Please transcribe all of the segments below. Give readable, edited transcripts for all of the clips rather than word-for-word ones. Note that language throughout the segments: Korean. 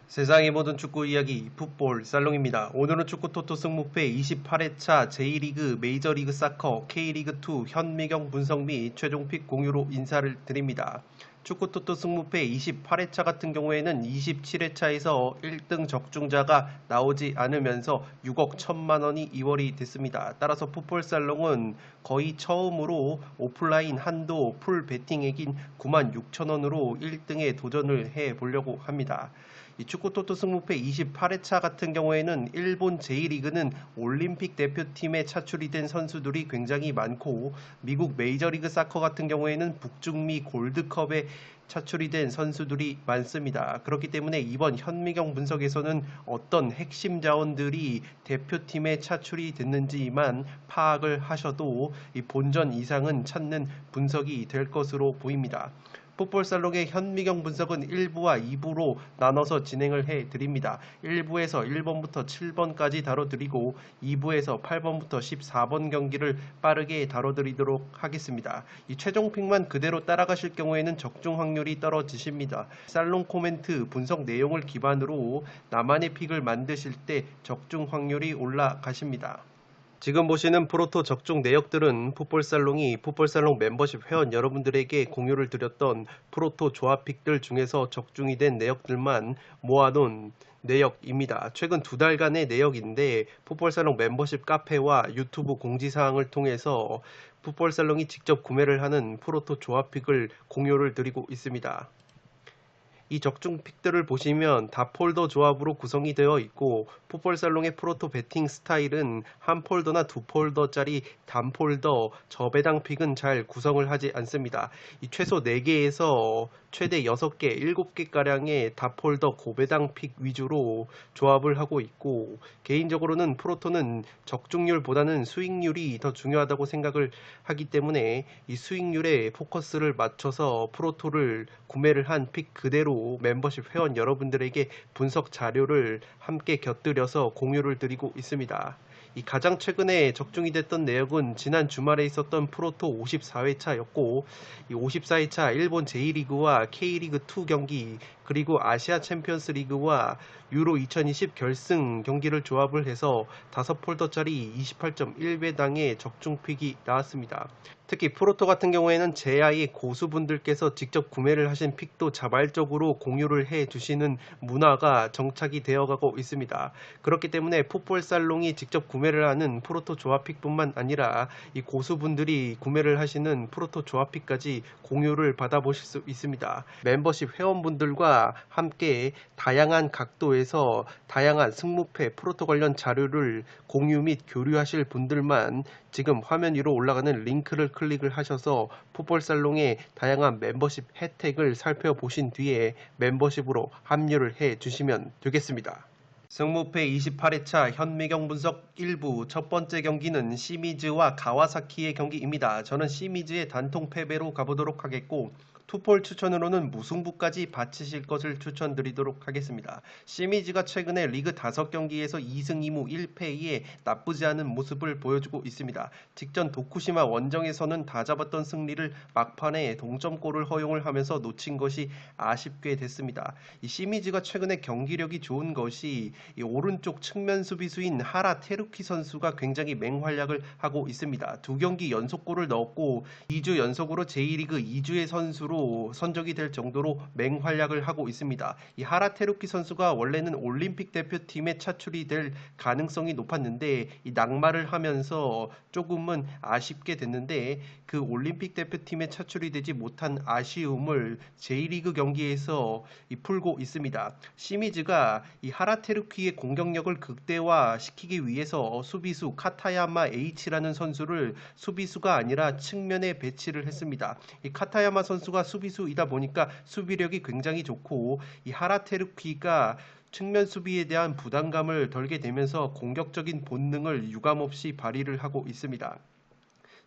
세상의 모든 축구 이야기 풋볼 살롱입니다. 오늘은 축구 토토 승무패 28회차 제1리그 메이저리그 사커 K리그2 현미경 분석 및 최종픽 공유로 인사를 드립니다. 축구 토토 승무패 28회차 같은 경우에는 27회차에서 1등 적중자가 나오지 않으면서 6억 1천만 원이 이월이 됐습니다. 따라서 풋볼 살롱은 거의 처음으로 오프라인 한도 풀 베팅액인 9만 6천 원으로 1등에 도전을 해 보려고 합니다. 이 축구 토토 승무패 28회차 같은 경우에는 일본 제1리그는 올림픽 대표팀에 차출이 된 선수들이 굉장히 많고, 미국 메이저리그 사커 같은 경우에는 북중미 골드컵에 차출이 된 선수들이 많습니다. 그렇기 때문에 이번 현미경 분석에서는 어떤 핵심 자원들이 대표팀에 차출이 됐는지만 파악을 하셔도 이 본전 이상은 찾는 분석이 될 것으로 보입니다. 풋볼살롱의 현미경 분석은 1부와 2부로 나눠서 진행을 해드립니다. 1부에서 1번부터 7번까지 다뤄드리고 2부에서 8번부터 14번 경기를 빠르게 다뤄드리도록 하겠습니다. 이 최종픽만 그대로 따라가실 경우에는 적중 확률이 떨어지십니다. 살롱 코멘트 분석 내용을 기반으로 나만의 픽을 만드실 때 적중 확률이 올라가십니다. 지금 보시는 프로토 적중 내역들은 풋볼살롱이 풋볼살롱 멤버십 회원 여러분들에게 공유를 드렸던 프로토 조합픽들 중에서 적중이 된 내역들만 모아놓은 내역입니다. 최근 2달간의 내역인데 풋볼살롱 멤버십 카페와 유튜브 공지사항을 통해서 풋볼살롱이 직접 구매를 하는 프로토 조합픽을 공유를 드리고 있습니다. 이 적중 픽들을 보시면 다 폴더 조합으로 구성이 되어 있고, 풋볼살롱의 프로토 베팅 스타일은 한 폴더나 두 폴더짜리 단 폴더 저배당 픽은 잘 구성을 하지 않습니다. 이 최소 4개에서 최대 6개, 7개가량의 다 폴더 고배당 픽 위주로 조합을 하고 있고, 개인적으로는 프로토는 적중률보다는 수익률이 더 중요하다고 생각을 하기 때문에 이 수익률에 포커스를 맞춰서 프로토를 구매를 한 픽 그대로 멤버십 회원 여러분들에게 분석 자료를 함께 곁들여서 공유를 드리고 있습니다. 이 가장 최근에 적중이 됐던 내역은 지난 주말에 있었던 프로토 54회차였고, 이 54회차 일본 제1리그와 K리그2 경기, 그리고 아시아 챔피언스 리그와 유로 2020 결승 경기를 조합을 해서 5폴더짜리 28.1배당의 적중픽이 나왔습니다. 특히 프로토 같은 경우에는 제아의 고수분들께서 직접 구매를 하신 픽도 자발적으로 공유를 해 주시는 문화가 정착이 되어가고 있습니다. 그렇기 때문에 풋볼살롱이 직접 구매를 하는 프로토 조합픽뿐만 아니라 이 고수분들이 구매를 하시는 프로토 조합픽까지 공유를 받아보실 수 있습니다. 멤버십 회원분들과 함께 다양한 각도에서 다양한 승무패 프로토 관련 자료를 공유 및 교류하실 분들만 지금 화면 위로 올라가는 링크를 클릭을 하셔서 풋볼살롱의 다양한 멤버십 혜택을 살펴보신 뒤에 멤버십으로 합류를 해 주시면 되겠습니다. 승무패 28회차 현미경 분석 1부 첫 번째 경기는 시미즈와 가와사키의 경기입니다. 저는 시미즈의 단통 패배로 가보도록 하겠고, 투폴 추천으로는 무승부까지 바치실 것을 추천드리도록 하겠습니다. 시미즈가 최근에 리그 5경기에서 2승 2무 1패에 나쁘지 않은 모습을 보여주고 있습니다. 직전 도쿠시마 원정에서는 다 잡았던 승리를 막판에 동점골을 허용을 하면서 놓친 것이 아쉽게 됐습니다. 이 시미즈가 최근에 경기력이 좋은 것이 이 오른쪽 측면 수비수인 하라 테루키 선수가 굉장히 맹활약을 하고 있습니다. 2경기 연속골을 넣었고 2주 연속으로 제1리그 2주의 선수로 선적이 될 정도로 맹활약을 하고 있습니다. 이 하라 테루키 선수가 원래는 올림픽 대표팀에 차출이 될 가능성이 높았는데 이 낙마를 하면서 조금은 아쉽게 됐는데, 그 올림픽 대표팀에 차출이 되지 못한 아쉬움을 제1리그 경기에서 풀고 있습니다. 시미즈가 이 하라 테루키의 공격력을 극대화시키기 위해서 수비수 카타야마 H라는 선수를 수비수가 아니라 측면에 배치를 했습니다. 이 카타야마 선수가 수비수이다 보니까 수비력이 굉장히 좋고, 이 하라 테루키가 측면 수비에 대한 부담감을 덜게 되면서 공격적인 본능을 유감없이 발휘를 하고 있습니다.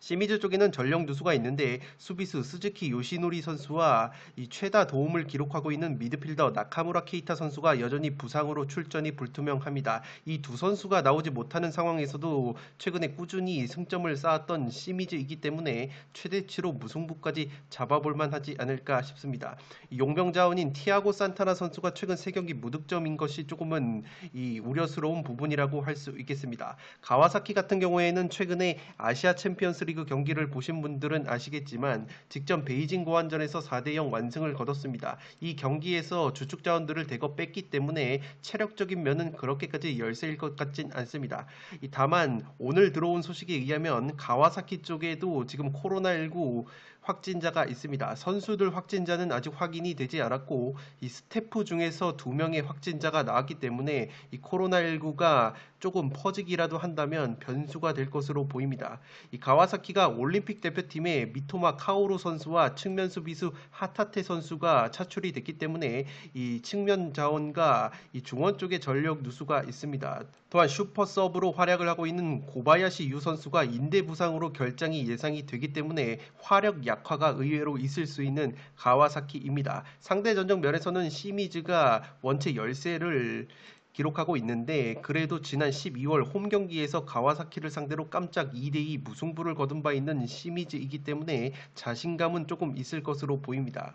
시미즈 쪽에는 전력 누수가 있는데 수비수 스즈키 요시노리 선수와 이 최다 도움을 기록하고 있는 미드필더 나카무라 케이타 선수가 여전히 부상으로 출전이 불투명합니다. 이 두 선수가 나오지 못하는 상황에서도 최근에 꾸준히 승점을 쌓았던 시미즈이기 때문에 최대치로 무승부까지 잡아볼만 하지 않을까 싶습니다. 용병 자원인 티아고 산타나 선수가 최근 3경기 무득점인 것이 조금은 이 우려스러운 부분이라고 할 수 있겠습니다. 가와사키 같은 경우에는 최근에 아시아 챔피언스 리그 경기를 보신 분들은 아시겠지만 직전 베이징 고안전에서 4대0 완승을 거뒀습니다. 이 경기에서 주축 자원들을 대거 뺐기 때문에 체력적인 면은 그렇게까지 열세일 것 같진 않습니다. 다만 오늘 들어온 소식에 의하면 가와사키 쪽에도 지금 코로나19 확진자가 있습니다. 선수들 확진자는 아직 확인이 되지 않았고 이 스태프 중에서 2명의 확진자가 나왔기 때문에 이 코로나19가 조금 퍼지기라도 한다면 변수가 될 것으로 보입니다. 이 가와사키가 올림픽 대표팀에 미토마 카오루 선수와 측면 수비수 하타테 선수가 차출이 됐기 때문에 이 측면 자원과 이 중원 쪽에 전력 누수가 있습니다. 또한 슈퍼 서브로 활약을 하고 있는 고바야시 유 선수가 인대 부상으로 결장이 예상이 되기 때문에 화력 약화가 의외로 있을 수 있는 가와사키입니다. 상대 전적 면에서는 시미즈가 원체 열세를 기록하고 있는데 그래도 지난 12월 홈 경기에서 가와사키를 상대로 깜짝 2대2 무승부를 거둔 바 있는 시미즈이기 때문에 자신감은 조금 있을 것으로 보입니다.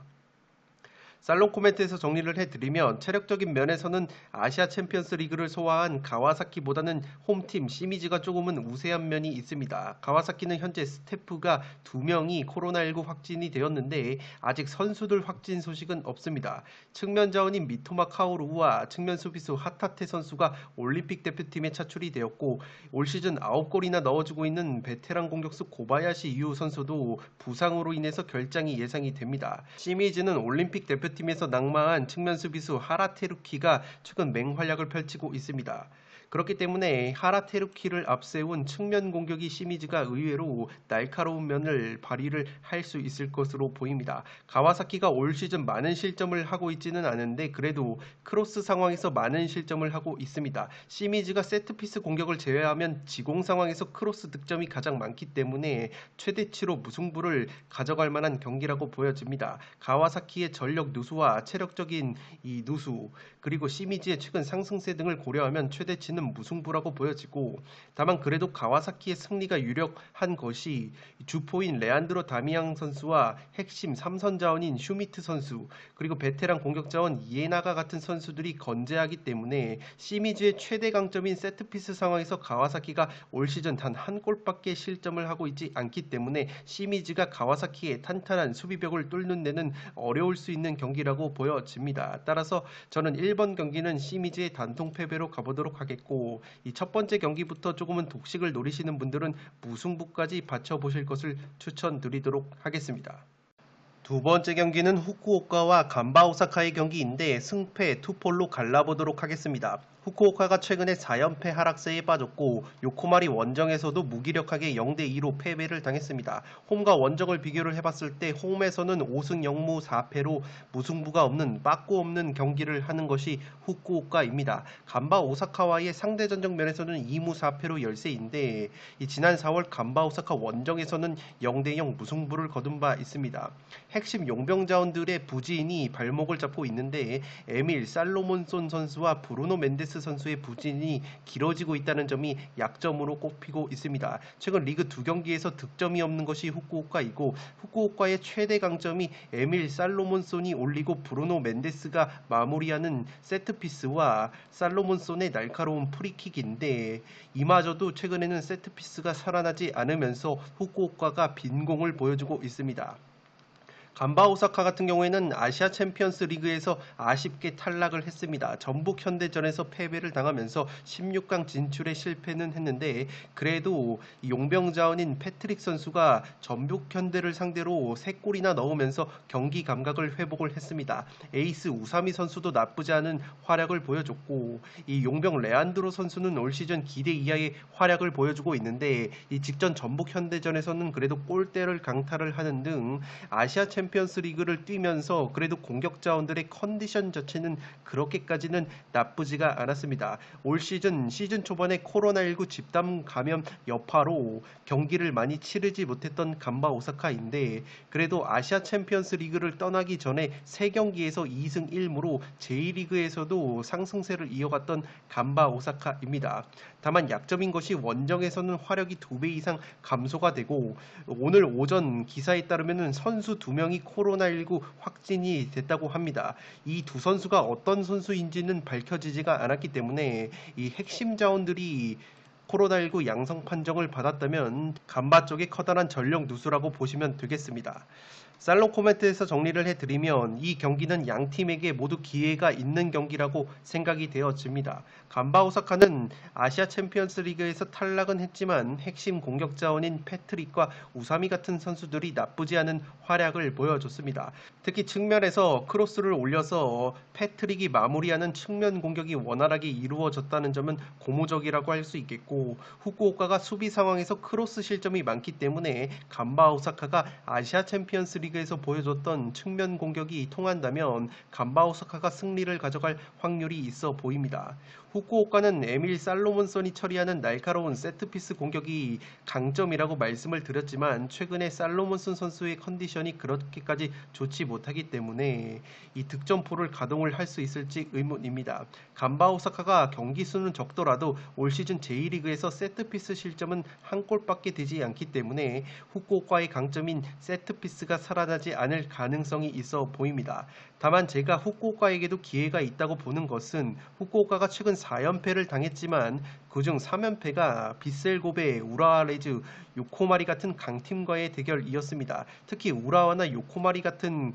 살롱 코멘트에서 정리를 해드리면 체력적인 면에서는 아시아 챔피언스 리그를 소화한 가와사키보다는 홈팀 시미즈가 조금은 우세한 면이 있습니다. 가와사키는 현재 스태프가 2명이 코로나19 확진이 되었는데 아직 선수들 확진 소식은 없습니다. 측면 자원인 미토마 카오루와 측면 수비수 하타테 선수가 올림픽 대표팀에 차출이 되었고 올 시즌 9골이나 넣어주고 있는 베테랑 공격수 고바야시 유 선수도 부상으로 인해서 결장이 예상이 됩니다. 시미즈는 올림픽 대표팀에서 낙마한 측면 수비수 하라테루키가 최근 맹활약을 펼치고 있습니다. 그렇기 때문에 하라테루키를 앞세운 측면 공격이 시미즈가 의외로 날카로운 면을 발휘를 할 수 있을 것으로 보입니다. 가와사키가 올 시즌 많은 실점을 하고 있지는 않은데 그래도 크로스 상황에서 많은 실점을 하고 있습니다. 시미즈가 세트피스 공격을 제외하면 지공 상황에서 크로스 득점이 가장 많기 때문에 최대치로 무승부를 가져갈 만한 경기라고 보여집니다. 가와사키의 전력 누수와 체력적인 이 누수 그리고 시미즈의 최근 상승세 등을 고려하면 최대치는 무승부라고 보여지고 다만 그래도 가와사키의 승리가 유력한 것이 주포인 레안드로 다미앙 선수와 핵심 3선 자원인 슈미트 선수 그리고 베테랑 공격 자원 이에나가 같은 선수들이 건재하기 때문에 시미즈의 최대 강점인 세트피스 상황에서 가와사키가 올 시즌 단 한 골밖에 실점을 하고 있지 않기 때문에 시미즈가 가와사키의 탄탄한 수비벽을 뚫는 데는 어려울 수 있는 경기라고 보여집니다. 따라서 저는 1번 경기는 시미즈의 단통 패배로 가보도록 하겠고 이 첫 번째 경기부터 조금은 독식을 노리시는 분들은 무승부까지 받쳐보실 것을 추천드리도록 하겠습니다. 두 번째 경기는 후쿠오카와 간바 오사카의 경기인데 승패 투폴로 갈라보도록 하겠습니다. 후쿠오카가 최근에 4연패 하락세에 빠졌고 요코마리 원정에서도 무기력하게 0대2로 패배를 당했습니다. 홈과 원정을 비교를 해봤을 때 홈에서는 5승 0무 4패로 무승부가 없는 빠꾸 없는 경기를 하는 것이 후쿠오카입니다. 간바 오사카와의 상대 전적 면에서는 2무 4패로 열세인데 지난 4월 간바 오사카 원정에서는 0대0 무승부를 거둔 바 있습니다. 핵심 용병 자원들의 부진이 발목을 잡고 있는데 에밀 살로몬손 선수와 브루노 멘데스 선수의 부진이 길어지고 있다는 점이 약점으로 꼽히고 있습니다. 최근 리그 2경기에서 득점이 없는 것이 후쿠오카이고 후쿠오카의 최대 강점이 에밀 살로몬손이 올리고 브루노 멘데스가 마무리하는 세트피스와 살로몬손의 날카로운 프리킥인데 이마저도 최근에는 세트피스가 살아나지 않으면서 후쿠오카가 빈공을 보여주고 있습니다. 간바 오사카 같은 경우에는 아시아 챔피언스 리그에서 아쉽게 탈락을 했습니다. 전북 현대전에서 패배를 당하면서 16강 진출에 실패는 했는데 그래도 용병 자원인 패트릭 선수가 전북 현대를 상대로 3골이나 넣으면서 경기 감각을 회복을 했습니다. 에이스 우사미 선수도 나쁘지 않은 활약을 보여줬고 이 용병 레안드로 선수는 올 시즌 기대 이하의 활약을 보여주고 있는데 이 직전 전북 현대전에서는 그래도 골대를 강타를 하는 등 아시아 챔피언스 챔피언스 리그를 뛰면서 그래도 공격 자원들의 컨디션 자체는 그렇게까지는 나쁘지가 않았습니다. 올 시즌 초반에 코로나19 집단 감염 여파로 경기를 많이 치르지 못했던 간바 오사카인데 그래도 아시아 챔피언스 리그를 떠나기 전에 3경기에서 2승 1무로 J리그에서도 상승세를 이어갔던 간바 오사카입니다. 다만 약점인 것이 원정에서는 화력이 2배 이상 감소가 되고 오늘 오전 기사에 따르면 선수 2명이 코로나19 확진이 됐다고 합니다. 이 두 선수가 어떤 선수인지는 밝혀지지가 않았기 때문에 이 핵심 자원들이 코로나19 양성 판정을 받았다면 간바 쪽에 커다란 전력 누수라고 보시면 되겠습니다. 살롱 코멘트에서 정리를 해드리면 이 경기는 양 팀에게 모두 기회가 있는 경기라고 생각이 되어집니다. 간바 오사카는 아시아 챔피언스 리그에서 탈락은 했지만 핵심 공격 자원인 패트릭과 우사미 같은 선수들이 나쁘지 않은 활약을 보여줬습니다. 특히 측면에서 크로스를 올려서 패트릭이 마무리하는 측면 공격이 원활하게 이루어졌다는 점은 고무적이라고 할 수 있겠고 후쿠오카가 수비 상황에서 크로스 실점이 많기 때문에 간바 오사카가 아시아 챔피언스 리그에서 보여줬던 측면 공격이 통한다면 간바 오사카가 승리를 가져갈 확률이 있어 보입니다. 후쿠오카는 에밀 살로몬선이 처리하는 날카로운 세트피스 공격이 강점이라고 말씀을 드렸지만 최근에 살로몬선 선수의 컨디션이 그렇게까지 좋지 못하기 때문에 이 득점포를 가동을 할 수 있을지 의문입니다. 간바 오사카가 경기 수는 적더라도 올 시즌 J리그에서 세트피스 실점은 한 골밖에 되지 않기 때문에 후쿠오카의 강점인 세트피스가 살아나지 않을 가능성이 있어 보입니다. 다만 제가 후쿠오카에게도 기회가 있다고 보는 것은 후쿠오카가 최근 4연패를 당했지만 그중 3연패가 빗셀고베, 우라와 레즈, 요코마리 같은 강팀과의 대결이었습니다. 특히 우라와나 요코마리 같은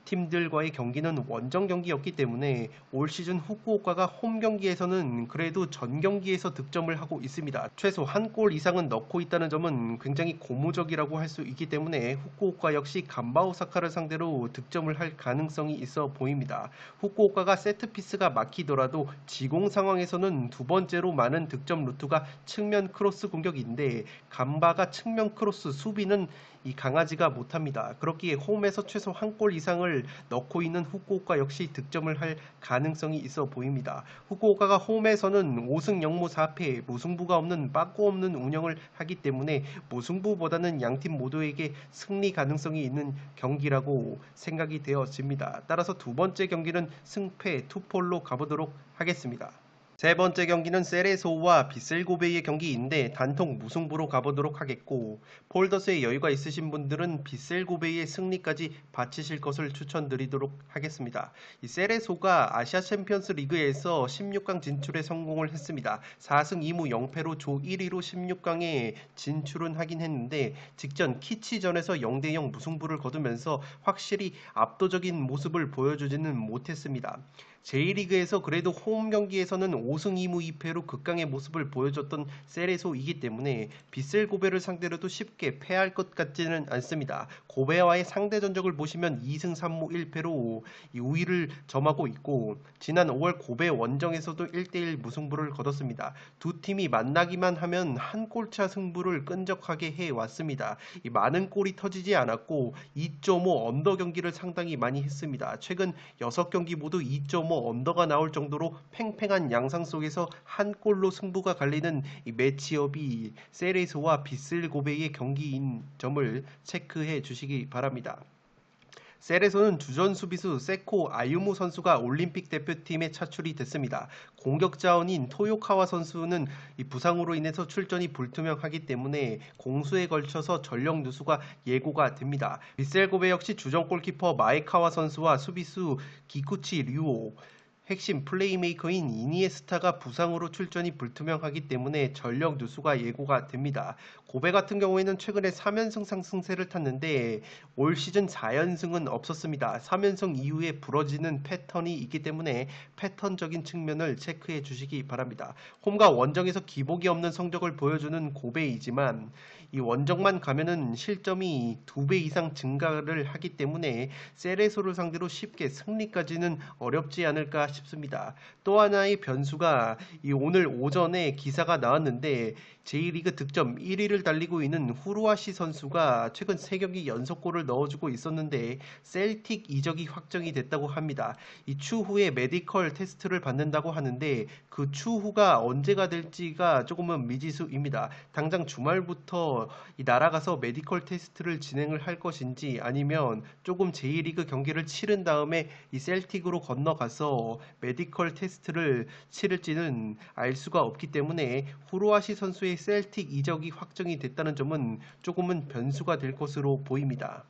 팀들과의 경기는 원정 경기였기 때문에 올 시즌 후쿠오카가 홈 경기에서는 그래도 전 경기에서 득점을 하고 있습니다. 최소 한 골 이상은 넣고 있다는 점은 굉장히 고무적이라고 할 수 있기 때문에 후쿠오카 역시 간바 오사카를 상대로 득점을 할 가능성이 있어 보입니다. 후쿠오카가 세트피스가 막히더라도 지공 상황에서는 두 번째로 많은 득점 루트가 측면 크로스 공격인데 간바가 측면 크로스 수비는 이 강하지가 못합니다. 그렇기에 홈에서 최소 한 골 이상을 넣고 있는 후쿠오카 역시 득점을 할 가능성이 있어 보입니다. 후쿠오카가 홈에서는 5승 0무 4패 무승부가 없는 빠꾸 없는 운영을 하기 때문에 무승부보다는 양팀 모두에게 승리 가능성이 있는 경기라고 생각이 되어집니다. 따라서 두 번째 경기는 승패 투폴로 가보도록 하겠습니다. 세 번째 경기는 세레소와 빗셀고베이의 경기인데 단통 무승부로 가보도록 하겠고 폴더스에 여유가 있으신 분들은 빗셀고베이의 승리까지 바치실 것을 추천드리도록 하겠습니다. 이 세레소가 아시아 챔피언스 리그에서 16강 진출에 성공을 했습니다. 4승 2무 0패로 조 1위로 16강에 진출은 하긴 했는데 직전 키치전에서 0대0 무승부를 거두면서 확실히 압도적인 모습을 보여주지는 못했습니다. J리그에서 그래도 홈 경기에서는 5승 2무 2패로 극강의 모습을 보여줬던 세레소이기 때문에 빗셀고베를 상대로도 쉽게 패할 것 같지는 않습니다. 고베와의 상대 전적을 보시면 2승 3무 1패로 우위를 점하고 있고 지난 5월 고베 원정에서도 1대1 무승부를 거뒀습니다. 두 팀이 만나기만 하면 한 골차 승부를 끈적하게 해왔습니다. 많은 골이 터지지 않았고 2.5 언더 경기를 상당히 많이 했습니다. 최근 6경기 모두 2.5 언더가 나올 정도로 팽팽한 양상 속에서 한 골로 승부가 갈리는 이 매치업이 세레소와 빗셀고베의 경기인 점을 체크해 주시기 바랍니다. 세레소는 주전 수비수 세코 아유무 선수가 올림픽 대표팀에 차출이 됐습니다. 공격 자원인 토요카와 선수는 이 부상으로 인해서 출전이 불투명하기 때문에 공수에 걸쳐서 전력 누수가 예고가 됩니다. 빗셀고베 역시 주전 골키퍼 마에카와 선수와 수비수 기쿠치 류오, 핵심 플레이메이커인 이니에스타가 부상으로 출전이 불투명하기 때문에 전력 누수가 예고가 됩니다. 고베 같은 경우에는 최근에 3연승 상승세를 탔는데 올 시즌 4연승은 없었습니다. 3연승 이후에 부러지는 패턴이 있기 때문에 패턴적인 측면을 체크해 주시기 바랍니다. 홈과 원정에서 기복이 없는 성적을 보여주는 고베이지만 이 원정만 가면은 실점이 2배 이상 증가를 하기 때문에 세레소를 상대로 쉽게 승리까지는 어렵지 않을까 싶습니다. 또 하나의 변수가 이 오늘 오전에 기사가 나왔는데 J리그 득점 1위를 달리고 있는 후루아시 선수가 최근 3경기 연속골을 넣어주고 있었는데 셀틱 이적이 확정이 됐다고 합니다. 이 추후에 메디컬 테스트를 받는다고 하는데 그 추후가 언제가 될지가 조금은 미지수입니다. 당장 주말부터 날아가서 메디컬 테스트를 진행을 할 것인지 아니면 조금 J리그 경기를 치른 다음에 이 셀틱으로 건너가서 메디컬 테스트를 치를지는 알 수가 없기 때문에 후루아시 선수의 셀틱 이적이 확정이 됐다는 점은 조금은 변수가 될 것으로 보입니다.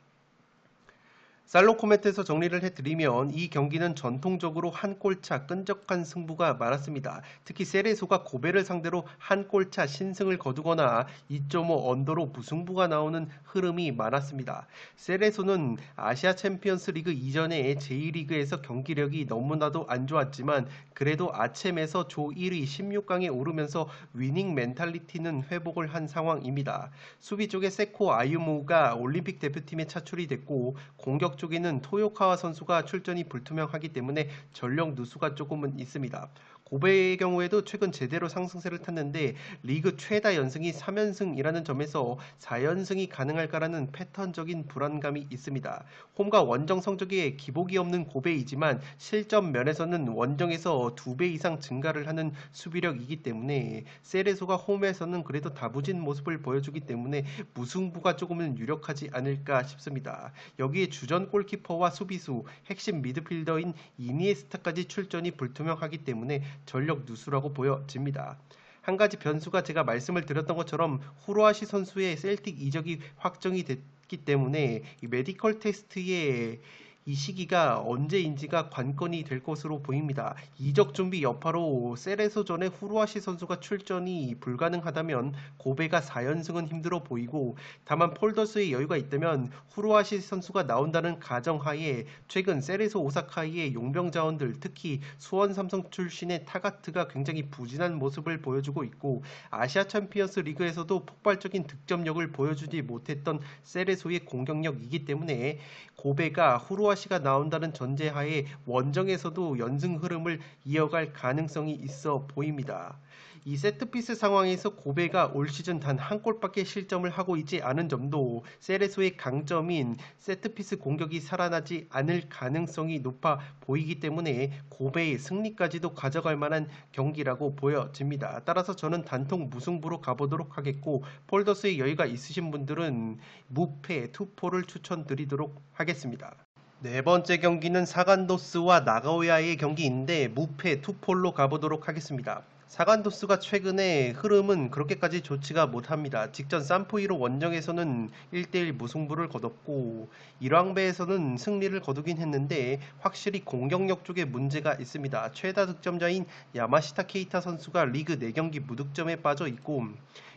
살롱 코멘트에서 정리를 해드리면 이 경기는 전통적으로 한 골차 끈적한 승부가 많았습니다. 특히 세레소가 고베를 상대로 한 골차 신승을 거두거나 2.5 언더로 무승부가 나오는 흐름이 많았습니다. 세레소는 아시아 챔피언스 리그 이전에 J리그에서 경기력이 너무나도 안 좋았지만 그래도 아챔에서 조 1위 16강에 오르면서 위닝 멘탈리티는 회복을 한 상황입니다. 수비 쪽에 세코 아유무가 올림픽 대표팀에 차출이 됐고 공격 쪽에는 토요카와 선수가 출전이 불투명하기 때문에 전력 누수가 조금은 있습니다. 고베의 경우에도 최근 제대로 상승세를 탔는데 리그 최다 연승이 3연승이라는 점에서 4연승이 가능할까라는 패턴적인 불안감이 있습니다. 홈과 원정 성적에 기복이 없는 고베이지만 실점 면에서는 원정에서 2배 이상 증가를 하는 수비력이기 때문에 세레소가 홈에서는 그래도 다부진 모습을 보여주기 때문에 무승부가 조금은 유력하지 않을까 싶습니다. 여기에 주전 골키퍼와 수비수, 핵심 미드필더인 이니에스타까지 출전이 불투명하기 때문에 전력 누수라고 보여집니다. 한 가지 변수가 제가 말씀을 드렸던 것처럼 후루아시 선수의 셀틱 이적이 확정이 됐기 때문에 이 메디컬 테스트의 이 시기가 언제인지가 관건이 될 것으로 보입니다. 이적 준비 여파로 세레소전에 후루아시 선수가 출전이 불가능하다면 고베가 4연승은 힘들어 보이고 다만 폴더스의 여유가 있다면 후루아시 선수가 나온다는 가정하에 최근 세레소 오사카이의 용병 자원들 특히 수원 삼성 출신의 타가트가 굉장히 부진한 모습을 보여주고 있고 아시아 챔피언스 리그에서도 폭발적인 득점력을 보여주지 못했던 세레소의 공격력이기 때문에 고베가 후루아시가 나온다는 전제하에 원정에서도 연승 흐름을 이어갈 가능성이 있어 보입니다. 이 세트피스 상황에서 고베가 올 시즌 단 한 골밖에 실점을 하고 있지 않은 점도 세레소의 강점인 세트피스 공격이 살아나지 않을 가능성이 높아 보이기 때문에 고베의 승리까지도 가져갈 만한 경기라고 보여집니다. 따라서 저는 단통 무승부로 가보도록 하겠고 폴더스의 여유가 있으신 분들은 무패 투포를 추천드리도록 하겠습니다. 네 번째 경기는 사간도스와 나고야의 경기인데 무패 투폴로 가보도록 하겠습니다. 사간도스가 최근에 흐름은 그렇게까지 좋지가 못합니다. 직전 산포이로 원정에서는 1대1 무승부를 거뒀고 1왕배에서는 승리를 거두긴 했는데 확실히 공격력 쪽에 문제가 있습니다. 최다 득점자인 야마시타 케이타 선수가 리그 4경기 무득점에 빠져 있고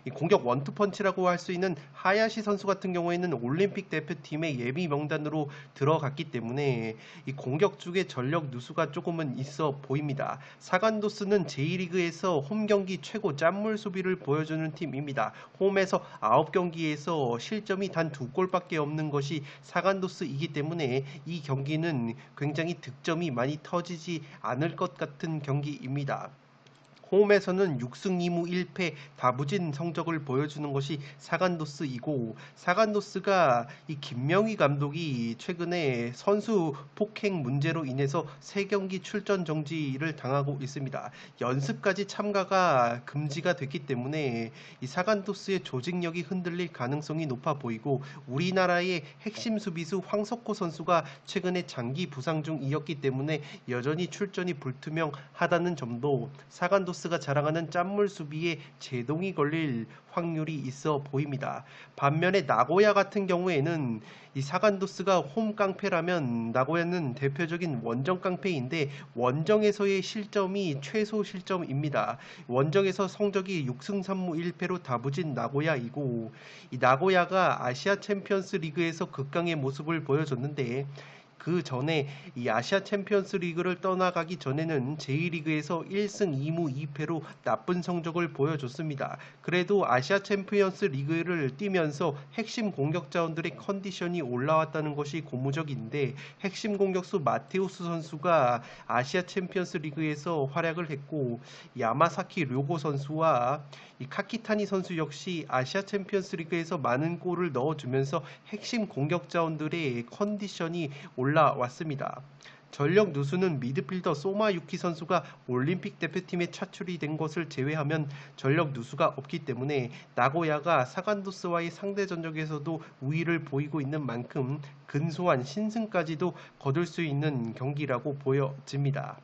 이 공격 원투펀치라고 할 수 있는 하야시 선수 같은 경우에는 올림픽 대표팀의 예비 명단으로 들어갔기 때문에 이 공격 쪽에 전력 누수가 조금은 있어 보입니다. 사간도스는 J리그에서 홈 경기 최고 짠물 수비를 보여주는 팀입니다. 홈에서 9경기에서 실점이 단 2골밖에 없는 것이 사간도스이기 때문에 이 경기는 굉장히 득점이 많이 터지지 않을 것 같은 경기입니다. 홈에서는 6승 2무 1패 다부진 성적을 보여주는 것이 사간도스이고 사간도스가 이 김명희 감독이 최근에 선수 폭행 문제로 인해서 3경기 출전 정지를 당하고 있습니다. 연습까지 참가가 금지가 됐기 때문에 이 사간도스의 조직력이 흔들릴 가능성이 높아 보이고 우리나라의 핵심 수비수 황석호 선수가 최근에 장기 부상 중이었기 때문에 여전히 출전이 불투명하다는 점도 사간도스가 자랑하는 짠물 수비에 제동이 걸릴 확률이 있어 보입니다. 반면에 나고야 같은 경우에는 이 사간도스가 홈 깡패라면 나고야는 대표적인 원정 깡패인데 원정에서의 실점이 최소 실점입니다. 원정에서 성적이 6승 3무 1패로 다부진 나고야이고 이 나고야가 아시아 챔피언스 리그에서 극강의 모습을 보여줬는데 그 전에 이 아시아 챔피언스 리그를 떠나가기 전에는 J리그에서 1승 2무 2패로 나쁜 성적을 보여줬습니다. 그래도 아시아 챔피언스 리그를 뛰면서 핵심 공격 자원들의 컨디션이 올라왔다는 것이 고무적인데, 핵심 공격수 마테우스 선수가 아시아 챔피언스 리그에서 활약을 했고, 야마사키 료고 선수와 이 카키타니 선수 역시 아시아 챔피언스 리그에서 많은 골을 넣어주면서 핵심 공격 자원들의 컨디션이 올라왔습니다. 전력 누수는 미드필더 소마 유키 선수가 올림픽 대표팀에 차출이 된 것을 제외하면 전력 누수가 없기 때문에 나고야가 사간도스와의 상대 전적에서도 우위를 보이고 있는 만큼 근소한 신승까지도 거둘 수 있는 경기라고 보여집니다.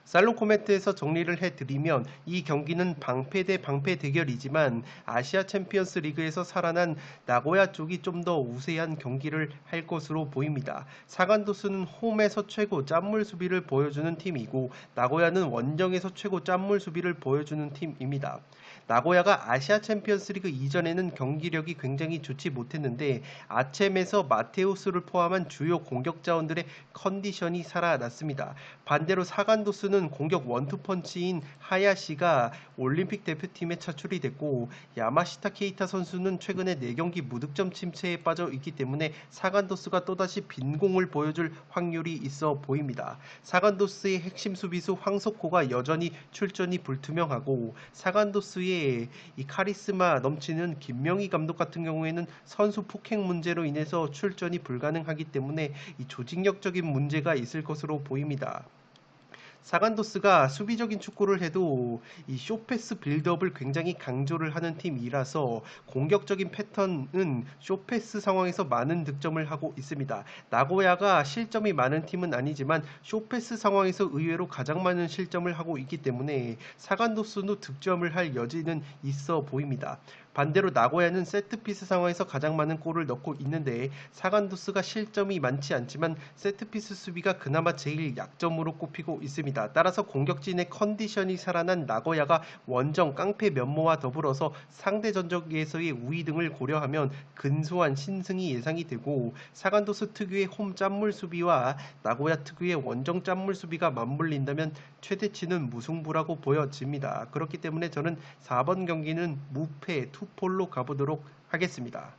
살롱 코멘트에서 정리를 해드리면, 이 경기는 방패 대 방패 대결이지만 아시아 챔피언스 리그에서 살아난 나고야 쪽이 좀 더 우세한 경기를 할 것으로 보입니다. 사간도스는 홈에서 최고 짠물 수비를 보여주는 팀이고, 나고야는 원정에서 최고 짠물 수비를 보여주는 팀입니다. 나고야가 아시아 챔피언스 리그 이전에는 경기력이 굉장히 좋지 못했는데 아쳔에서 마테우스를 포함한 주요 공격 자원들의 컨디션이 살아났습니다. 반대로 사간도스는 공격 원투펀치인 하야시가 올림픽 대표팀에 차출이 됐고, 야마시타 케이타 선수는 최근에 4경기 무득점 침체에 빠져 있기 때문에 사간도스가 또다시 빈공을 보여줄 확률이 있어 보입니다. 사간도스의 핵심 수비수 황석호가 여전히 출전이 불투명하고, 사간도스의 이 카리스마 넘치는 김명희 감독 같은 경우에는 선수 폭행 문제로 인해서 출전이 불가능하기 때문에 이 조직력적인 문제가 있을 것으로 보입니다. 사간도스가 수비적인 축구를 해도 이 쇼패스 빌드업을 굉장히 강조를 하는 팀이라서 공격적인 패턴은 쇼패스 상황에서 많은 득점을 하고 있습니다. 나고야가 실점이 많은 팀은 아니지만 쇼패스 상황에서 의외로 가장 많은 실점을 하고 있기 때문에 사간도스도 득점을 할 여지는 있어 보입니다. 반대로 나고야는 세트피스 상황에서 가장 많은 골을 넣고 있는데, 사간도스가 실점이 많지 않지만 세트피스 수비가 그나마 제일 약점으로 꼽히고 있습니다. 따라서 공격진의 컨디션이 살아난 나고야가 원정 깡패 면모와 더불어서 상대 전적에서의 우위 등을 고려하면 근소한 신승이 예상이 되고, 사간도스 특유의 홈 짠물 수비와 나고야 특유의 원정 짠물 수비가 맞물린다면 최대치는 무승부라고 보여집니다. 그렇기 때문에 저는 4번 경기는 무패 투폴로 가보도록 하겠습니다.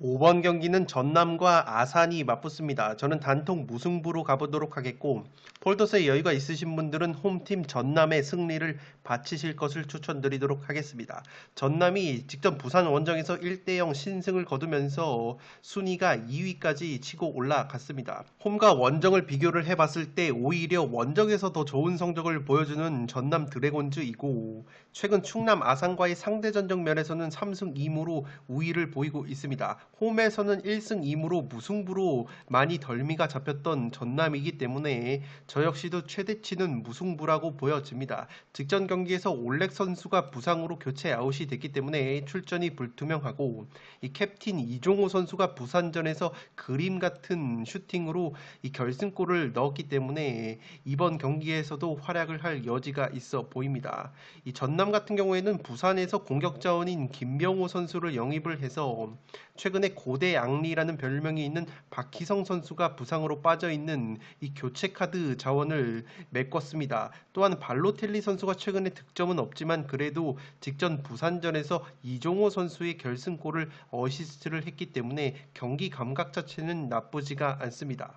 5번 경기는 전남과 아산이 맞붙습니다. 저는 단통 무승부로 가보도록 하겠고, 폴더스에 여유가 있으신 분들은 홈팀 전남의 승리를 바치실 것을 추천드리도록 하겠습니다. 전남이 직전 부산 원정에서 1대0 신승을 거두면서 순위가 2위까지 치고 올라갔습니다. 홈과 원정을 비교를 해봤을 때 오히려 원정에서 더 좋은 성적을 보여주는 전남 드래곤즈이고, 최근 충남 아산과의 상대 전적 면에서는 3승 2무로 우위를 보이고 있습니다. 홈에서는 1승 2무로 무승부로 많이 덜미가 잡혔던 전남이기 때문에 저 역시도 최대치는 무승부라고 보여집니다. 직전 경기에서 올렉 선수가 부상으로 교체 아웃이 됐기 때문에 출전이 불투명하고, 이 캡틴 이종호 선수가 부산전에서 그림 같은 슈팅으로 이 결승골을 넣었기 때문에 이번 경기에서도 활약을 할 여지가 있어 보입니다. 이 전남 같은 경우에는 부산에서 공격 자원인 김병호 선수를 영입을 해서 최근에 고대 앙리라는 별명이 있는 박희성 선수가 부상으로 빠져있는 이 교체카드 자원을 메꿨습니다. 또한 발로텔리 선수가 최근에 득점은 없지만 그래도 직전 부산전에서 이종호 선수의 결승골을 어시스트를 했기 때문에 경기 감각 자체는 나쁘지가 않습니다.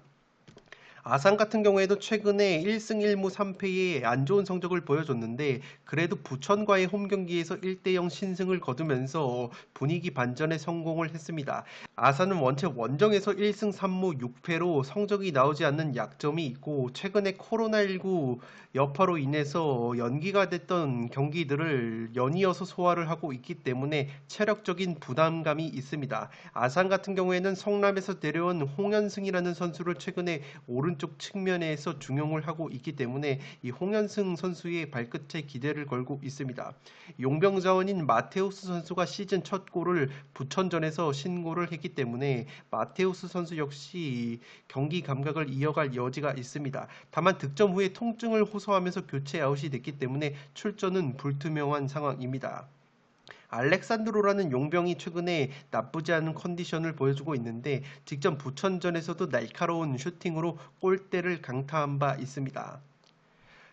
아산 같은 경우에도 최근에 1승 1무 3패의 안 좋은 성적을 보여줬는데, 그래도 부천과의 홈경기에서 1대0 신승을 거두면서 분위기 반전에 성공을 했습니다. 아산은 원체 원정에서 1승 3무 6패로 성적이 나오지 않는 약점이 있고, 최근에 코로나19 여파로 인해서 연기가 됐던 경기들을 연이어서 소화를 하고 있기 때문에 체력적인 부담감이 있습니다. 아산 같은 경우에는 성남에서 데려온 홍현승이라는 선수를 최근에 오른쪽 측면에서 중용을 하고 있기 때문에 이 홍현승 선수의 발끝에 기대를 걸고 있습니다. 용병자원인 마테우스 선수가 시즌 첫 골을 부천전에서 신고를 했기 때문에 마테우스 선수 역시 경기 감각을 이어갈 여지가 있습니다. 다만 득점 후에 통증을 호소하면서 교체 아웃이 됐기 때문에 출전은 불투명한 상황입니다. 알렉산드로라는 용병이 최근에 나쁘지 않은 컨디션을 보여주고 있는데 직전 부천전에서도 날카로운 슈팅으로 골대를 강타한 바 있습니다.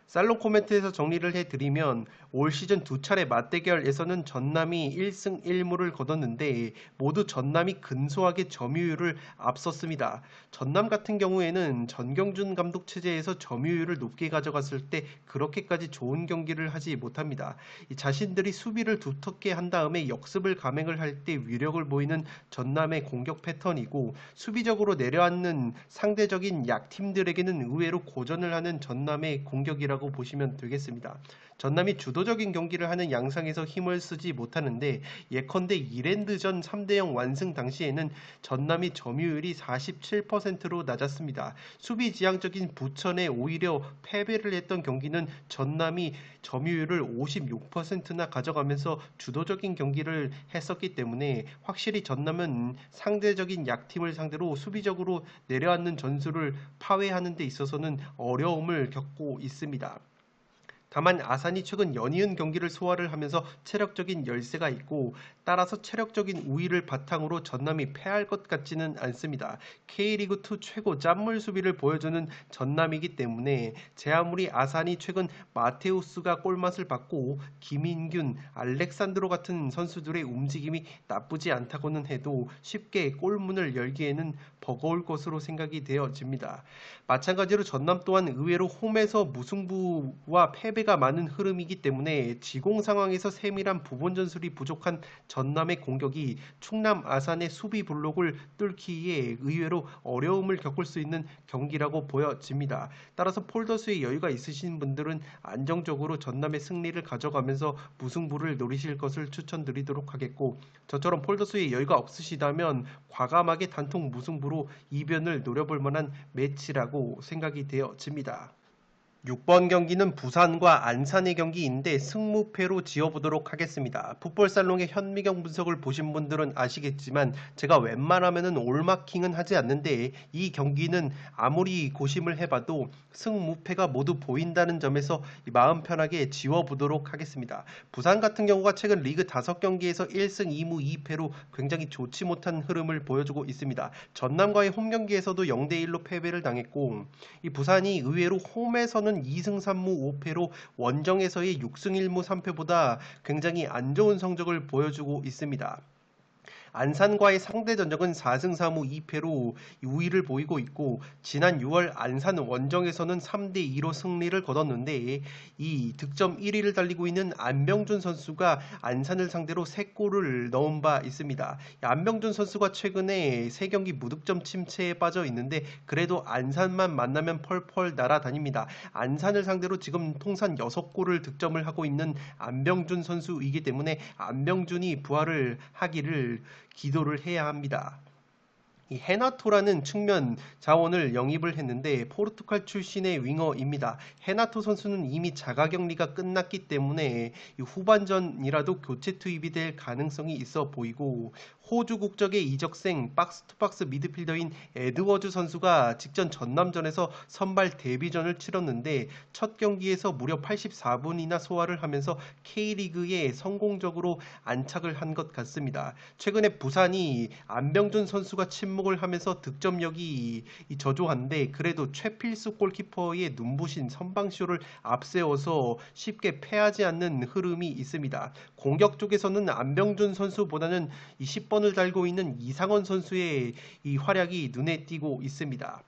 살롱 코멘트에서 정리를 해드리면 올 시즌 두 차례 맞대결에서는 전남이 1승 1무를 거뒀는데 모두 전남이 근소하게 점유율을 앞섰습니다. 전남 같은 경우에는 전경준 감독 체제에서 점유율을 높게 가져갔을 때 그렇게까지 좋은 경기를 하지 못합니다. 자신들이 수비를 두텁게 한 다음에 역습을 감행을 할 때 위력을 보이는 전남의 공격 패턴이고 수비적으로 내려앉는 상대적인 약팀들에게는 의외로 고전을 하는 전남의 공격이라고 보시면 되겠습니다. 전남이 주도적인 경기를 하는 양상에서 힘을 쓰지 못하는데 예컨대 이랜드전 3대0 완승 당시에는 전남이 점유율이 47%로 낮았습니다. 수비지향적인 부천에 오히려 패배를 했던 경기는 전남이 점유율을 56%나 가져가면서 주도적인 경기를 했었기 때문에 확실히 전남은 상대적인 약팀을 상대로 수비적으로 내려앉는 전술을 파괴하는 데 있어서는 어려움을 겪고 있습니다. 다만 아산이 최근 연이은 경기를 소화를 하면서 체력적인 열세가 있고 따라서 체력적인 우위를 바탕으로 전남이 패할 것 같지는 않습니다. K리그2 최고 짠물 수비를 보여주는 전남이기 때문에 제 아무리 아산이 최근 마테우스가 골맛을 받고 김인균, 알렉산드로 같은 선수들의 움직임이 나쁘지 않다고는 해도 쉽게 골문을 열기에는 버거울 것으로 생각이 되어집니다. 마찬가지로 전남 또한 의외로 홈에서 무승부와 패배가 많은 흐름이기 때문에 지공 상황에서 세밀한 부분 전술이 부족한 전남의 공격이 충남 아산의 수비 블록을 뚫기에 의외로 어려움을 겪을 수 있는 경기라고 보여집니다. 따라서 폴더스의 여유가 있으신 분들은 안정적으로 전남의 승리를 가져가면서 무승부를 노리실 것을 추천드리도록 하겠고 저처럼 폴더스의 여유가 없으시다면 과감하게 단통 무승부로 이변을 노려볼 만한 매치라고 생각이 되어집니다. 6번 경기는 부산과 안산의 경기인데 승무패로 지어보도록 하겠습니다. 풋볼살롱의 현미경 분석을 보신 분들은 아시겠지만 제가 웬만하면 올마킹은 하지 않는데 이 경기는 아무리 고심을 해봐도 승무패가 모두 보인다는 점에서 마음 편하게 지워보도록 하겠습니다. 부산 같은 경우가 최근 리그 5경기에서 1승 2무 2패로 굉장히 좋지 못한 흐름을 보여주고 있습니다. 전남과의 홈 경기에서도 0대1로 패배를 당했고 이 부산이 의외로 홈에서는 2승 3무 5패로 원정에서의 6승 1무 3패보다 굉장히 안 좋은 성적을 보여주고 있습니다. 안산과의 상대 전적은 4승 4무 2패로 우위를 보이고 있고 지난 6월 안산 원정에서는 3대2로 승리를 거뒀는데 이 득점 1위를 달리고 있는 안병준 선수가 안산을 상대로 3골을 넣은 바 있습니다. 안병준 선수가 최근에 3경기 무득점 침체에 빠져 있는데 그래도 안산만 만나면 펄펄 날아다닙니다. 안산을 상대로 지금 통산 6골을 득점을 하고 있는 안병준 선수이기 때문에 안병준이 부활을 하기를 기도를 해야 합니다. 이 헤나토라는 측면 자원을 영입을 했는데 포르투갈 출신의 윙어입니다. 헤나토 선수는 이미 자가격리가 끝났기 때문에 후반전이라도 교체 투입이 될 가능성이 있어 보이고 호주 국적의 이적생 박스투박스 미드필더인 에드워즈 선수가 직전 전남전에서 선발 데뷔전을 치렀는데 첫 경기에서 무려 84분이나 소화를 하면서 K리그에 성공적으로 안착을 한 것 같습니다. 최근에 부산이 안병준 선수가 침묵을 하면서 득점력이 저조한데 그래도 최필수 골키퍼의 눈부신 선방쇼를 앞세워서 쉽게 패하지 않는 흐름이 있습니다. 공격 쪽에서는 안병준 선수보다는 10번을 달고 있는 이상원 선수의 이 활약이 눈에 띄고 있습니다.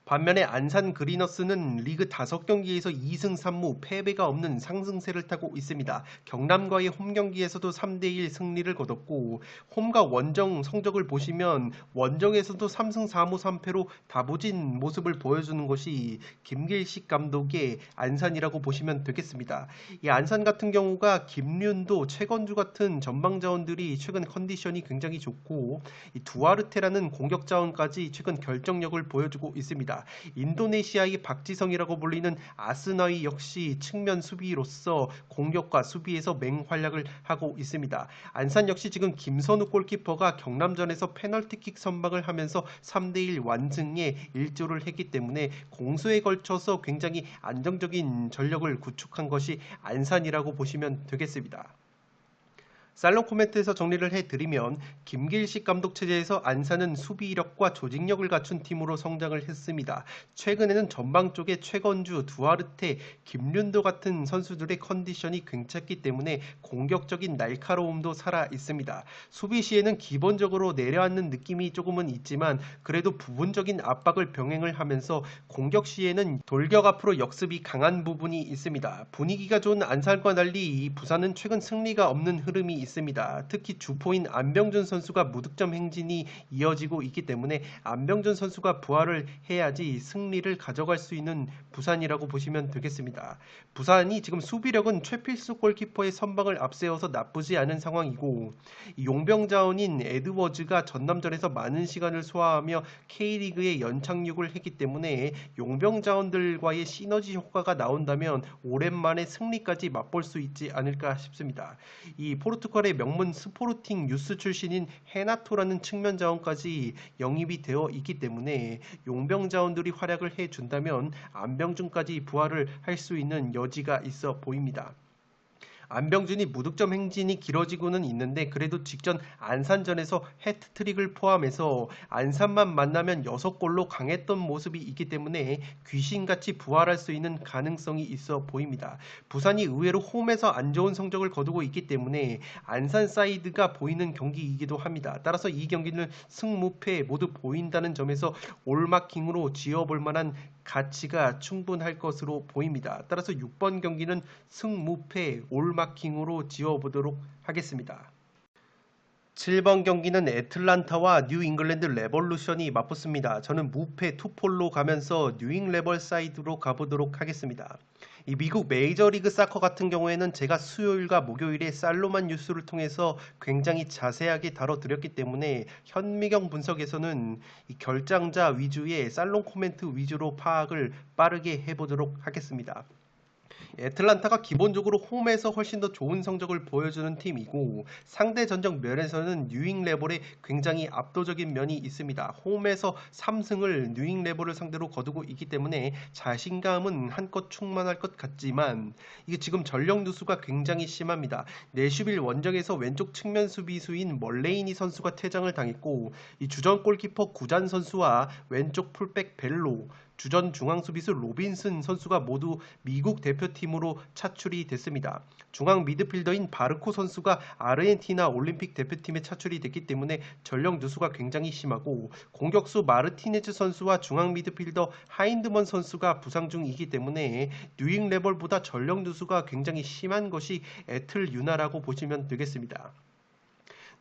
반면에 안산 그리너스는 리그 5경기에서 2승 3무 패배가 없는 상승세를 타고 있습니다. 경남과의 홈 경기에서도 3대1 승리를 거뒀고 홈과 원정 성적을 보시면 원정에서도 3승 4무 3패로 다부진 모습을 보여주는 것이 김길식 감독의 안산이라고 보시면 되겠습니다. 이 안산 같은 경우가 김륜도 최건주 같은 전방 자원들이 최근 컨디션이 굉장히 좋고 이 두아르테라는 공격 자원까지 최근 결정력을 보여주고 있습니다. 인도네시아의 박지성이라고 불리는 아스나이 역시 측면 수비로서 공격과 수비에서 맹활약을 하고 있습니다. 안산 역시 지금 김선우 골키퍼가 경남전에서 페널티킥 선방을 하면서 3대1 완승에 일조를 했기 때문에 공수에 걸쳐서 굉장히 안정적인 전력을 구축한 것이 안산이라고 보시면 되겠습니다. 살롱 코멘트에서 정리를 해드리면 김길식 감독 체제에서 안산은 수비력과 조직력을 갖춘 팀으로 성장을 했습니다. 최근에는 전방 쪽에 최건주, 두아르테, 김륜도 같은 선수들의 컨디션이 괜찮기 때문에 공격적인 날카로움도 살아 있습니다. 수비 시에는 기본적으로 내려앉는 느낌이 조금은 있지만 그래도 부분적인 압박을 병행을 하면서 공격 시에는 돌격 앞으로 역습이 강한 부분이 있습니다. 분위기가 좋은 안산과 달리 부산은 최근 승리가 없는 흐름이 있습니다. 특히 주포인 안병준 선수가 무득점 행진이 이어지고 있기 때문에 안병준 선수가 부활을 해야지 승리를 가져갈 수 있는 부산이라고 보시면 되겠습니다. 부산이 지금 수비력은 최필수 골키퍼의 선방을 앞세워서 나쁘지 않은 상황이고 용병자원인 에드워즈가 전남전에서 많은 시간을 소화하며 K리그에 연착륙을 했기 때문에 용병자원들과의 시너지 효과가 나온다면 오랜만에 승리까지 맛볼 수 있지 않을까 싶습니다. 이 포르투갈의 명문 스포르팅 유스 출신인 헤나토라는 측면 자원까지 영입이 되어 있기 때문에 용병 자원들이 활약을 해준다면 안병준까지 부활을 할 수 있는 여지가 있어 보입니다. 안병준이 무득점 행진이 길어지고는 있는데 그래도 직전 안산전에서 해트트릭을 포함해서 안산만 만나면 6골로 강했던 모습이 있기 때문에 귀신같이 부활할 수 있는 가능성이 있어 보입니다. 부산이 의외로 홈에서 안 좋은 성적을 거두고 있기 때문에 안산 사이드가 보이는 경기이기도 합니다. 따라서 이 경기는 승무패 모두 보인다는 점에서 올마킹으로 지어볼 만한 가치가 충분할 것으로 보입니다. 따라서 6번 경기는 승무패 올마킹으로 지어보도록 하겠습니다. 7번 경기는 애틀란타와 뉴잉글랜드 레볼루션이 맞붙습니다. 저는 무패 투폴로 가면서 뉴잉레벌 사이드로 가보도록 하겠습니다. 이 미국 메이저리그 사커 같은 경우에는 제가 수요일과 목요일에 살로만 뉴스를 통해서 굉장히 자세하게 다뤄드렸기 때문에 현미경 분석에서는 이 결장자 위주의 살롱 코멘트 위주로 파악을 빠르게 해보도록 하겠습니다. 애틀란타가 기본적으로 홈에서 훨씬 더 좋은 성적을 보여주는 팀이고 상대 전적 면에서는 뉴잉레볼에 굉장히 압도적인 면이 있습니다. 홈에서 3승을 뉴잉레볼을 상대로 거두고 있기 때문에 자신감은 한껏 충만할 것 같지만 이게 지금 전력 누수가 굉장히 심합니다. 내슈빌 원정에서 왼쪽 측면 수비수인 멀레이니 선수가 퇴장을 당했고 이 주전 골키퍼 구잔 선수와 왼쪽 풀백 벨로 주전 중앙수비수 로빈슨 선수가 모두 미국 대표팀으로 차출이 됐습니다. 중앙 미드필더인 바르코 선수가 아르헨티나 올림픽 대표팀에 차출이 됐기 때문에 전력 누수가 굉장히 심하고 공격수 마르티네즈 선수와 중앙 미드필더 하인드먼 선수가 부상 중이기 때문에 뉴잉레볼보다 전력 누수가 굉장히 심한 것이 애틀 유나라고 보시면 되겠습니다.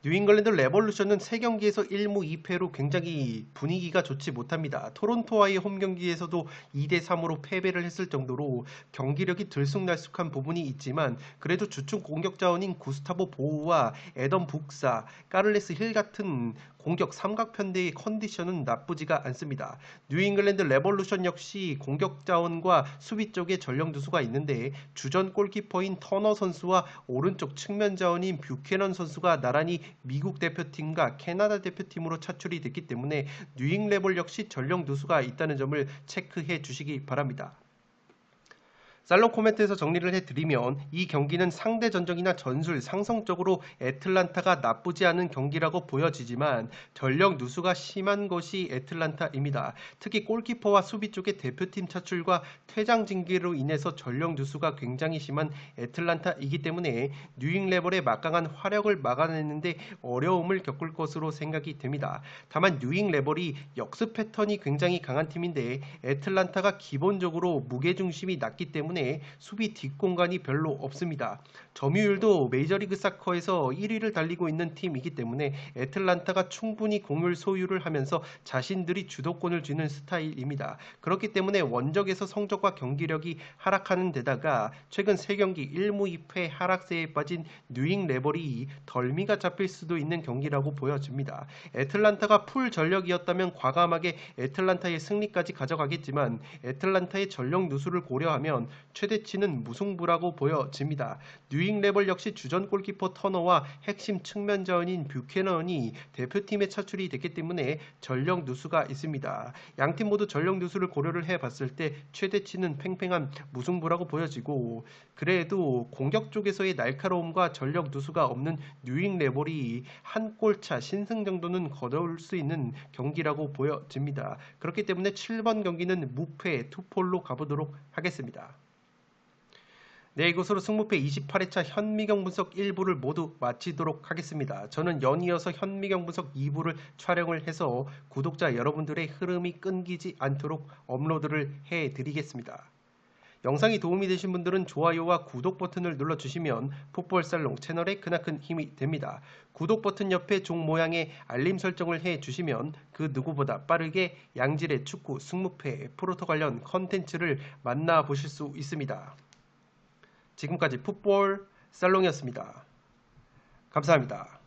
뉴잉글랜드 레볼루션은 3경기에서 1무 2패로 굉장히 분위기가 좋지 못합니다. 토론토와의 홈경기에서도 2대3으로 패배를 했을 정도로 경기력이 들쑥날쑥한 부분이 있지만 그래도 주축 공격자원인 구스타보 보우와 에덤 북사, 까를레스 힐 같은 공격 삼각편대의 컨디션은 나쁘지가 않습니다. 뉴잉글랜드 레볼루션 역시 공격 자원과 수비 쪽에 전력 누수가 있는데 주전 골키퍼인 터너 선수와 오른쪽 측면 자원인 뷰캐넌 선수가 나란히 미국 대표팀과 캐나다 대표팀으로 차출이 됐기 때문에 뉴잉레볼 역시 전력 누수가 있다는 점을 체크해 주시기 바랍니다. 살롱 코멘트에서 정리를 해드리면 이 경기는 상대 전적이나 전술 상성적으로 애틀란타가 나쁘지 않은 경기라고 보여지지만 전력 누수가 심한 것이 애틀란타입니다. 특히 골키퍼와 수비 쪽의 대표팀 차출과 퇴장 징계로 인해서 전력 누수가 굉장히 심한 애틀란타이기 때문에 뉴잉레볼의 막강한 화력을 막아내는데 어려움을 겪을 것으로 생각이 됩니다. 다만 뉴잉레볼이 역습 패턴이 굉장히 강한 팀인데 애틀란타가 기본적으로 무게중심이 낮기 때문에 수비 뒷공간이 별로 없습니다. 점유율도 메이저리그 사커에서 1위를 달리고 있는 팀이기 때문에 애틀란타가 충분히 공을 소유를 하면서 자신들이 주도권을 쥐는 스타일입니다. 그렇기 때문에 원적에서 성적과 경기력이 하락하는 데다가 최근 3경기 1무 2패 하락세에 빠진 뉴잉레볼이 덜미가 잡힐 수도 있는 경기라고 보여집니다. 애틀란타가 풀 전력이었다면 과감하게 애틀란타의 승리까지 가져가겠지만 애틀란타의 전력 누수를 고려하면 최대치는 무승부라고 보여집니다. 뉴잉 레벨 역시 주전 골키퍼 터너와 핵심 측면 자원인 뷰캐넌이 대표팀에 차출이 됐기 때문에 전력 누수가 있습니다. 양팀 모두 전력 누수를 고려를 해봤을 때 최대치는 팽팽한 무승부라고 보여지고, 그래도 공격 쪽에서의 날카로움과 전력 누수가 없는 뉴잉 레벨이 한 골차 신승 정도는 거둘 수 있는 경기라고 보여집니다. 그렇기 때문에 7번 경기는 무패 투폴로 가보도록 하겠습니다. 네, 이것으로 승무패 28회차 현미경 분석 1부를 모두 마치도록 하겠습니다. 저는 연이어서 현미경 분석 2부를 촬영을 해서 구독자 여러분들의 흐름이 끊기지 않도록 업로드를 해드리겠습니다. 영상이 도움이 되신 분들은 좋아요와 구독 버튼을 눌러주시면 풋볼살롱 채널에 크나큰 힘이 됩니다. 구독 버튼 옆에 종 모양의 알림 설정을 해주시면 그 누구보다 빠르게 양질의 축구 승무패 프로토 관련 컨텐츠를 만나보실 수 있습니다. 지금까지 풋볼 살롱이었습니다. 감사합니다.